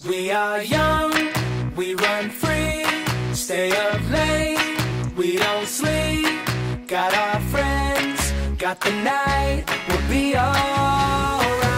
We are young, we run free, stay up late, we don't sleep. Got our friends, got the night, we'll be alright.